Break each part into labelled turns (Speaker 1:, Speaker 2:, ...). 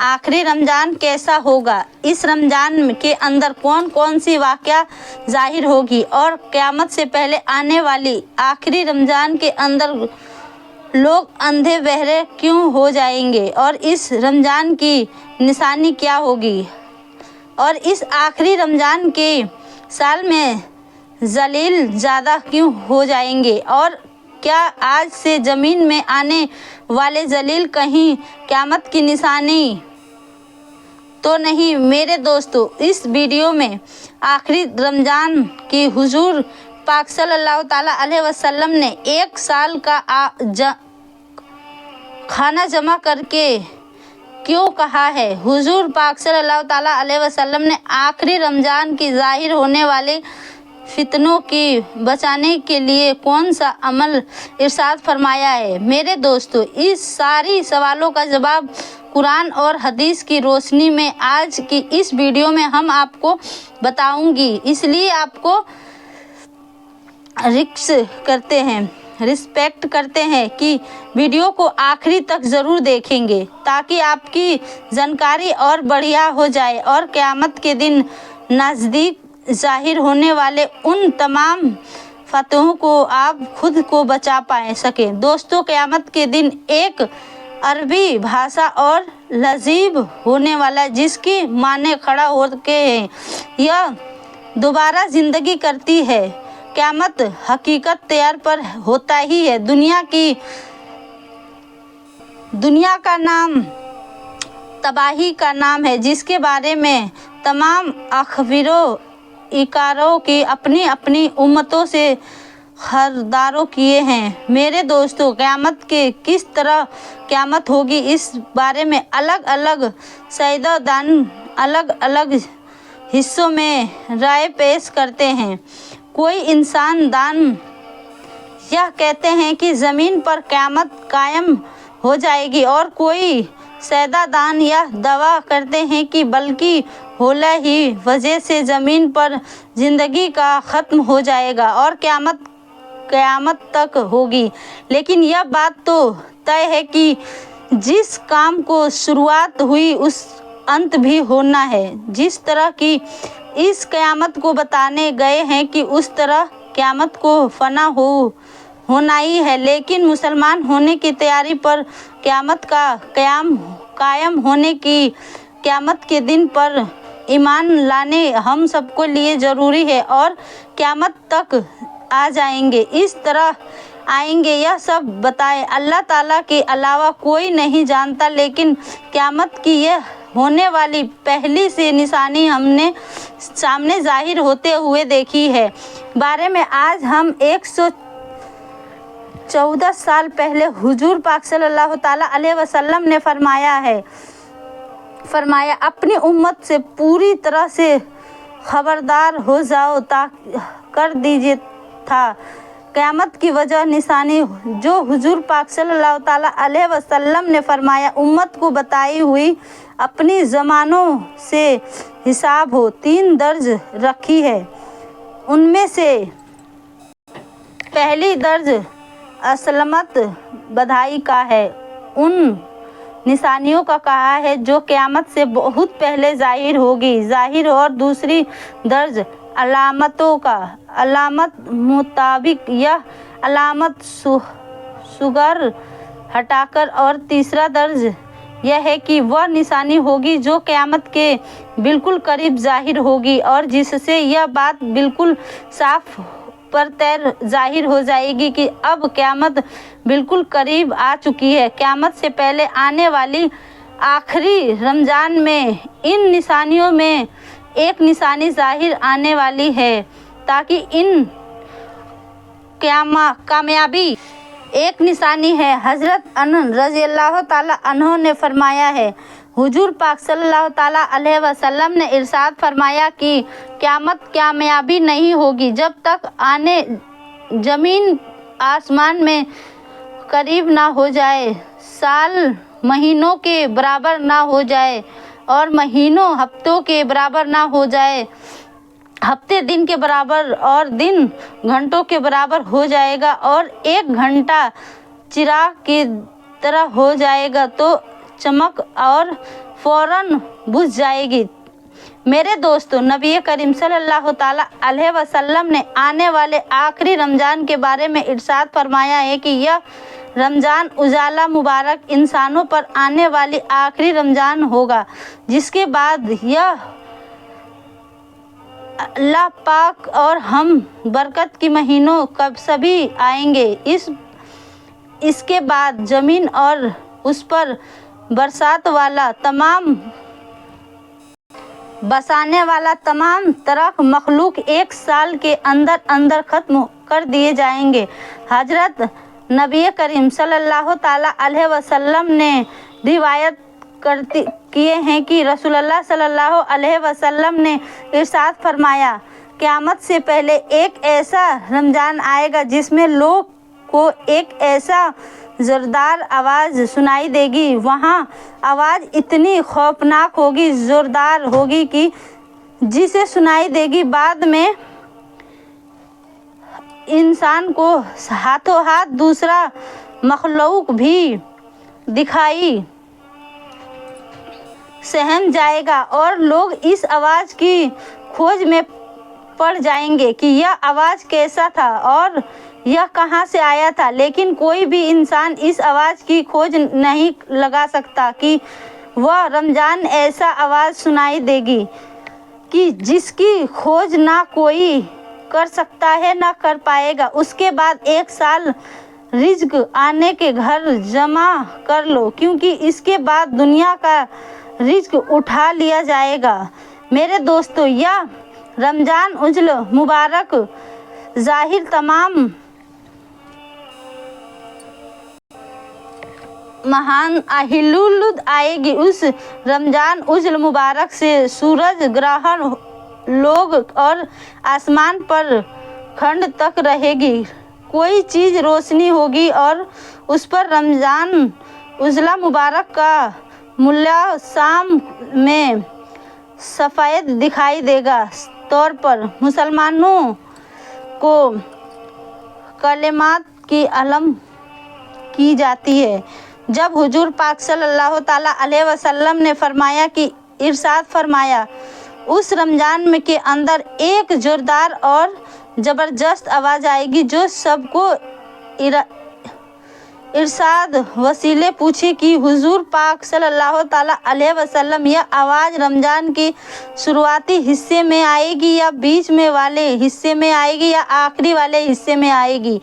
Speaker 1: आखिरी रमज़ान कैसा होगा, इस रमज़ान के अंदर कौन कौन सी वाक़या ज़ाहिर होगी और क़यामत से पहले आने वाली आखिरी रमज़ान के अंदर लोग अंधे बहरे क्यों हो जाएंगे और इस रमज़ान की निशानी क्या होगी और इस आखिरी रमज़ान के साल में जलील ज़्यादा क्यों हो जाएंगे और क्या आज से ज़मीन में आने वाले जलील कहीं क़यामत की निशानी तो नहीं। मेरे दोस्तों, इस वीडियो में आखिरी रमज़ान की हुजूर पाक सल्लल्लाहु ताला अलैहि वसल्लम ने 1 साल का खाना जमा करके क्यों कहा है। हुजूर पाक सल्लल्लाहु ताला अलैहि वसल्लम ने आखिरी रमज़ान की ज़ाहिर होने वाले फितनों की बचाने के लिए कौन सा अमल इरशाद फरमाया है। मेरे दोस्तों, इस सारी सवालों का जवाब कुरान और हदीस की रोशनी में आज की इस वीडियो में हम आपको बताऊंगी, इसलिए आपको रिस्पेक्ट करते हैं कि वीडियो को आखिरी तक ज़रूर देखेंगे ताकि आपकी जानकारी और बढ़िया हो जाए और क़यामत के दिन नज़दीक ज़ाहिर होने वाले उन तमाम फतहों को आप खुद को बचा सकें। दोस्तों, क़यामत के दिन एक अरबी भाषा और लजीब होने वाला जिसकी माने खड़ा होके है, यह दोबारा ज़िंदगी करती है। क़यामत हकीकत तैयार पर होता ही है। दुनिया का नाम तबाही का नाम है जिसके बारे में तमाम अखबारों इकारों की अपनी अपनी उम्मतों से खबरदारों किए हैं। मेरे दोस्तों, क़यामत के किस तरह क़यामत होगी इस बारे में अलग अलग साइंसदान अलग अलग हिस्सों में राय पेश करते हैं। कोई इंसान दान यह कहते हैं कि ज़मीन पर क़यामत कायम हो जाएगी और कोई साइंसदान यह दावा करते हैं कि बल्कि होला ही वजह से ज़मीन पर ज़िंदगी का ख़त्म हो जाएगा और क़यामत तक होगी। लेकिन यह बात तो तय है कि जिस काम को शुरुआत हुई उस अंत भी होना है। जिस तरह की इस क़यामत को बताने गए हैं कि उस तरह क़यामत को फना होना ही है। लेकिन मुसलमान होने की तैयारी पर क़यामत का कायम होने की क़यामत के दिन पर ईमान लाने हम सबको लिए ज़रूरी है और क़यामत तक आ जाएंगे, इस तरह आएंगे, यह सब बताए अल्लाह ताला के अलावा कोई नहीं जानता। लेकिन क़यामत की यह होने वाली पहली से निशानी हमने सामने ज़ाहिर होते हुए देखी है। बारे में आज हम 114 साल पहले हुजूर पाक सल्लल्लाहु ताला अलैहि वसल्लम ने फरमाया अपनी उम्मत से पूरी तरह से खबरदार हो जाओ कर दीजिए था। क़यामत की वजह निशानी जो हुजूर पाक सल्लल्लाहु ताला अलैहि वसल्लम ने फरमाया उम्मत को बताई हुई अपनी ज़मानों से हिसाब हो 3 दर्ज रखी है। उनमें से पहली दर्ज असलमत बधाई का है, उन निशानियों का कहा है जो क़यामत से बहुत पहले ज़ाहिर और दूसरी दर्ज अलामतों का अलामत मुताबिक यह अलामत सुगर हटाकर और तीसरा दर्ज यह है कि वह निशानी होगी जो क़यामत के बिल्कुल करीब ज़ाहिर होगी और जिससे यह बात बिल्कुल साफ पर तैर ज़ाहिर हो जाएगी कि अब क़यामत बिल्कुल करीब आ चुकी है। क़यामत से पहले आने वाली आखिरी रमज़ान में इन निशानियों में एक निशानी ज़ाहिर आने वाली है ताकि इन कामयाबी एक निशानी है। हज़रत अनस रज़ियल्लाहु ताला अन्हु ने फरमाया है हुजूर पाक सल्लल्लाहु ताला अलैहि वसल्लम ने इरशाद फरमाया कि क़यामत कामयाबी नहीं होगी जब तक आने ज़मीन आसमान में करीब ना हो जाए, साल महीनों के बराबर ना हो जाए और महीनों हफ्तों के बराबर ना हो जाए, हफ्ते दिन के बराबर और दिन घंटों के बराबर हो जाएगा और 1 घंटा चिराग की तरह हो जाएगा तो चमक और फौरन बुझ जाएगी। मेरे दोस्तों, नबी करीम सल्लल्लाहु ताला अलैहि वसल्लम ने आने वाले आखिरी रमज़ान के बारे में इरशाद फरमाया है कि यह रमज़ान उजाला मुबारक इंसानों पर आने वाली आखिरी रमज़ान होगा, जिसके बाद यह अल्लाह पाक और हम बरकत की महीनों कब सभी आएंगे। इसके बाद ज़मीन और उस पर बरसात वाला बसाने वाला तमाम तरह मखलूक एक साल के अंदर अंदर ख़त्म कर दिए जाएंगे। हजरत नबी करीम सल्लल्लाहु ताला अलैहि वसल्लम ने रिवायत किए हैं कि रसूलुल्लाह सल्लल्लाहु अलैहि वसल्लम ने इरशाद फरमाया, क़यामत से पहले एक ऐसा रमज़ान आएगा जिसमें लोग को एक ऐसा ज़ोरदार आवाज़ सुनाई देगी। वहाँ आवाज़ इतनी खौफनाक होगी, ज़ोरदार होगी कि जिसे सुनाई देगी बाद में इंसान को हाथों हाथ दूसरा मखलूक भी दिखाई सहम जाएगा और लोग इस आवाज़ की खोज में पड़ जाएंगे कि यह आवाज़ कैसा था और यह कहाँ से आया था। लेकिन कोई भी इंसान इस आवाज़ की खोज नहीं लगा सकता कि वह रमज़ान ऐसा आवाज़ सुनाई देगी कि जिसकी खोज ना कोई कर सकता है ना कर पाएगा। उसके बाद एक साल रिज्क आने के घर जमा कर लो, क्योंकि इसके बाद दुनिया का रिज्क उठा लिया जाएगा। मेरे दोस्तों, यह रमज़ान उजल मुबारक ज़ाहिर तमाम महान अहिलुल आएगी। उस रमज़ान उजल मुबारक से सूरज ग्रहण लोग और आसमान पर खंड तक रहेगी। कोई चीज़ रोशनी होगी और उस पर रमज़ान उजला मुबारक का मूल्य शाम में सफ़ेद दिखाई देगा। तौर पर मुसलमानों को कलेमात की अलम की जाती है। जब हुजूर पाक सल्लल्लाहु ताला अलैहि वसल्लम ने फरमाया कि इरशाद फरमाया, उस रमज़ान में के अंदर एक ज़ोरदार और ज़बरदस्त आवाज़ आएगी जो सबको इरशाद वसीले पूछे कि हुजूर पाक सल्लल्लाहु ताला अलैहि वसल्लम, यह आवाज़ रमज़ान की शुरुआती हिस्से में आएगी या बीच में वाले हिस्से में आएगी या आखिरी वाले हिस्से में आएगी?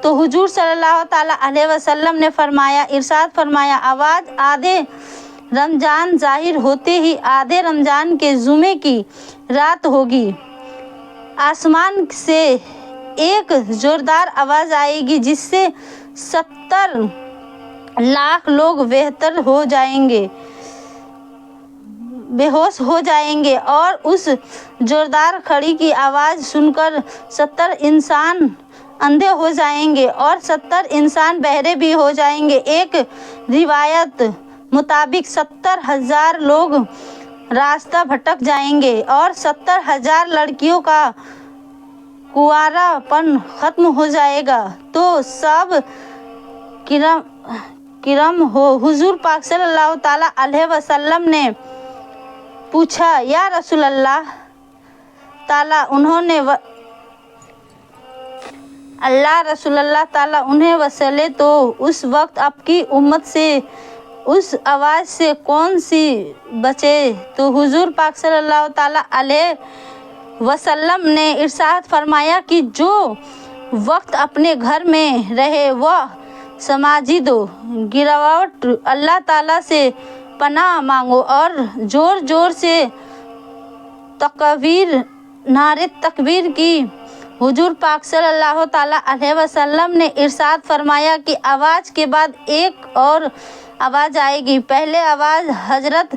Speaker 1: तो हुजूर सल्लल्लाहु ताला अलैहि वसल्लम ने फरमाया, इरशाद फरमाया, आवाज़ आधे रमज़ान ज़ाहिर होते ही आधे रमज़ान के जुमे की रात होगी। आसमान से एक ज़ोरदार आवाज़ आएगी जिससे 70 लाख लोग बेहोश हो जाएंगे और उस ज़ोरदार खड़ी की आवाज़ सुनकर 70 इंसान अंधे हो जाएंगे और 70 इंसान बहरे भी हो जाएंगे। एक रिवायत मुताबिक 70,000 लोग रास्ता भटक जाएंगे और 70,000 लड़कियों का कुंवारापन ख़त्म हो जाएगा। तो सब किरम हो। हुजूर पाक सल्लल्लाहु ताला अलैहि वसल्लम ने पूछा, या रसूल अल्लाह ताला उन्हें वसले तो उस वक्त आपकी उम्मत से उस आवाज़ से कौन सी बचे? तो हुजूर पाक सल्लल्लाहु ताला अलैहि वसल्लम ने इरशाद फरमाया कि जो वक्त अपने घर में रहे वह समाजी दो, गिरावट अल्लाह ताला से पनाह मांगो और ज़ोर ज़ोर से नारे तकबीर की। हुजूर पाक सल्लल्लाहु ताला अलैहि वसल्लम ने इरशाद फरमाया कि आवाज़ के बाद एक और आवाज़ आएगी। पहले आवाज़ हज़रत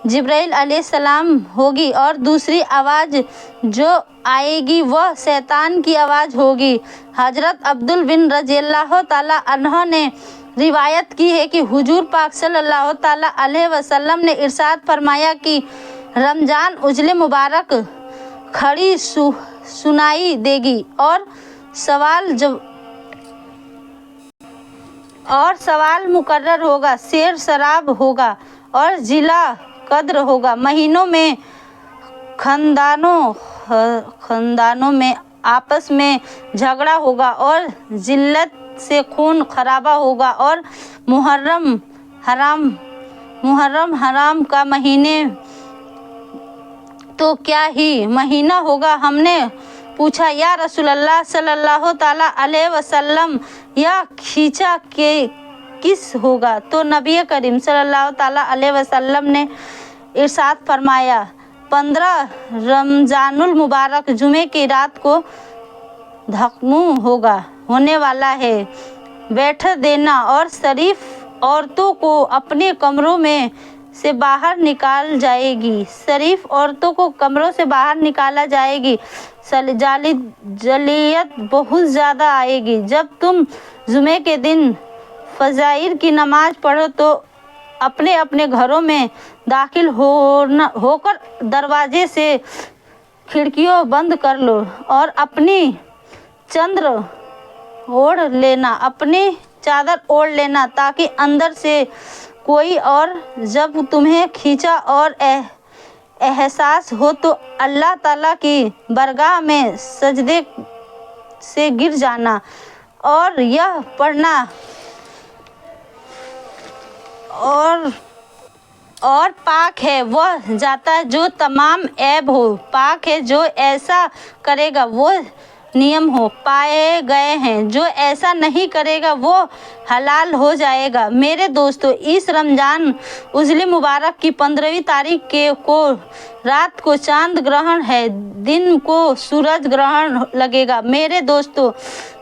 Speaker 1: जिब्राइल अलैहिस्सलाम होगी और दूसरी आवाज़ जो आएगी वह शैतान की आवाज़ होगी। हज़रत अब्दुल बिन रज़ियल्लाहु ताला अन्हु ने रिवायत की है कि हुजूर पाक सल्लल्लाहु ताला अलैहि वसल्लम ने इरशाद फरमाया कि रमज़ान उजले मुबारक खड़ी सुनाई देगी और सवाल मुकर्रर होगा, शेर शराब होगा और जिला कद्र होगा। महीनों में खानदानों में आपस में झगड़ा होगा और जिल्लत से खून खराबा होगा। और मुहर्रम हराम का महीने तो क्या ही महीना होगा। हमने पूछा, या रसूलल्लाह सल्लल्लाहु ताला अलैहि वसल्लम, यह खींचा के किस होगा? तो नबी करीम सल्लल्लाहु ताला अलैहि वसल्लम ने इरशाद फरमाया, 15 रमजानुल मुबारक जुमे की रात को धक्मू होने वाला है। बैठ देना और शरीफ औरतों को अपने कमरों में से बाहर निकाल जाएगी। शरीफ औरतों को कमरों से बाहर निकाला जाएगी। जलियत बहुत ज़्यादा आएगी। जब तुम जुमे के दिन फजाइर की नमाज पढ़ो तो अपने अपने घरों में दाखिल होकर दरवाजे से खिड़कियों बंद कर लो और अपनी चादर ओढ़ लेना ताकि अंदर से कोई और जब तुम्हें खींचा और एहसास हो तो अल्लाह ताला की बरगाह में सजदे से गिर जाना और यह पढ़ना और पाक है वह जाता जो तमाम ऐब हो, पाक है जो ऐसा करेगा वो नियम हो पाए गए हैं, जो ऐसा नहीं करेगा वो हलाल हो जाएगा। मेरे दोस्तों, इस रमज़ान उजले मुबारक की 15वीं तारीख को रात को चांद ग्रहण है, दिन को सूरज ग्रहण लगेगा। मेरे दोस्तों,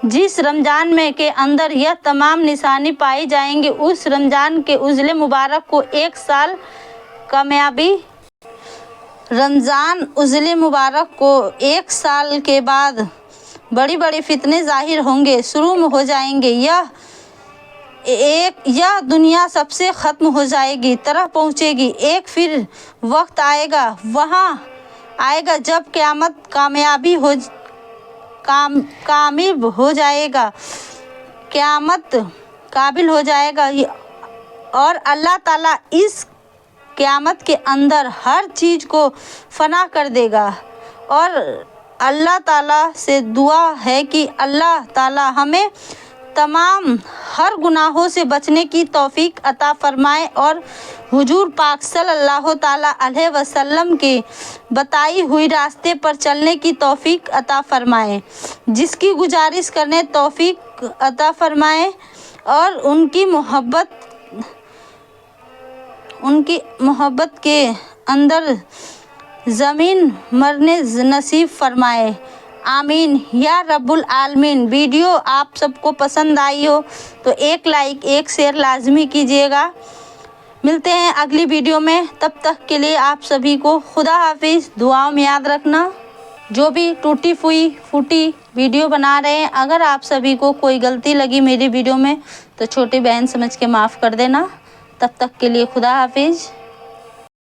Speaker 1: जिस रमज़ान में के अंदर यह तमाम निशानी पाई जाएंगी, उस रमज़ान के उजले मुबारक को एक साल कामयाबी रमज़ान उजले मुबारक को एक साल के बाद बड़ी बड़ी फितने जाहिर होंगे, शुरू हो जाएंगे। यह दुनिया सबसे ख़त्म हो जाएगी, तरह पहुँचेगी। एक फिर वक्त आएगा, वहाँ आएगा जब क़यामत कामिल हो जाएगा, क़यामत काबिल हो जाएगा और अल्लाह ताला इस क़यामत के अंदर हर चीज़ को फना कर देगा। और अल्लाह ताला से दुआ है कि अल्लाह ताला हमें तमाम हर गुनाहों से बचने की तौफीक अता फरमाए और हुजूर पाक सल्लल्लाहु ताला अलैहि वसल्लम के बताई हुई रास्ते पर चलने की तौफीक अता फरमाए, जिसकी गुजारिश करने तौफीक अता फरमाए और उनकी मोहब्बत के अंदर ज़मीन मरने नसीब फरमाए। आमीन या रब्बुल आलमीन। वीडियो आप सबको पसंद आई हो तो एक लाइक एक शेयर लाजमी कीजिएगा। मिलते हैं अगली वीडियो में, तब तक के लिए आप सभी को खुदा हाफिज़। दुआओं में याद रखना। जो भी टूटी फूटी वीडियो बना रहे हैं, अगर आप सभी को कोई गलती लगी मेरी वीडियो में तो छोटी बहन समझ के माफ़ कर देना। तब तक के लिए खुदा हाफिज़।